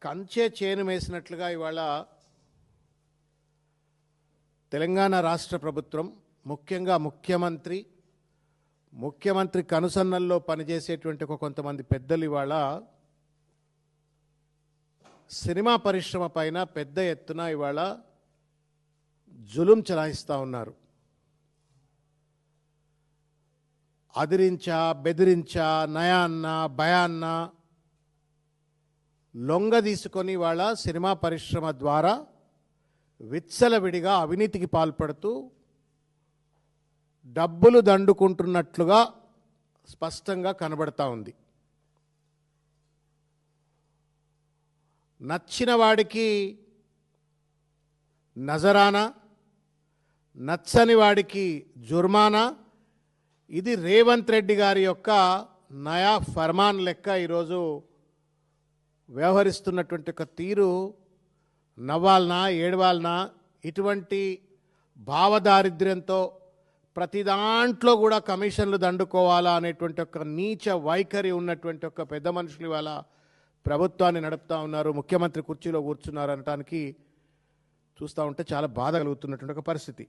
కంచె చేను వేసినట్లుగా ఇవాళ తెలంగాణ రాష్ట్ర ప్రభుత్వం, ముఖ్యంగా ముఖ్యమంత్రి కనుసన్నల్లో పనిచేసేటువంటి కొంతమంది పెద్దలు ఇవాళ సినిమా పరిశ్రమ పైన పెద్ద ఎత్తున ఇవాళ జులుం చలాయిస్తూ ఉన్నారు. అదిరించా, బెదిరించా, నయాన్న, భయాన్న లొంగ తీసుకొని వాళ్ళ సినిమా పరిశ్రమ ద్వారా విచ్చలవిడిగా అవినీతికి పాల్పడుతూ డబ్బులు దండుకుంటున్నట్లుగా స్పష్టంగా కనబడతా ఉంది. నచ్చిన వాడికి నజరానా, నచ్చని వాడికి జుర్మానా, ఇది రేవంత్ రెడ్డి గారి యొక్క నయా ఫర్మాన్ లెక్క ఈరోజు వ్యవహరిస్తున్నటువంటి ఒక తీరు నవ్వాలనా ఏడవాలనా, ఇటువంటి భావదారిద్ర్యంతో ప్రతి దాంట్లో కూడా కమిషన్లు దండుకోవాలా అనేటువంటి ఒక నీచ వైఖరి ఉన్నటువంటి ఒక పెద్ద మనుషులు ఇవాళ ప్రభుత్వాన్ని నడుపుతూ ఉన్నారు. ముఖ్యమంత్రి కుర్చీలో కూర్చున్నారు అనటానికి చూస్తూ ఉంటే చాలా బాధ కలుగుతున్నటువంటి ఒక పరిస్థితి.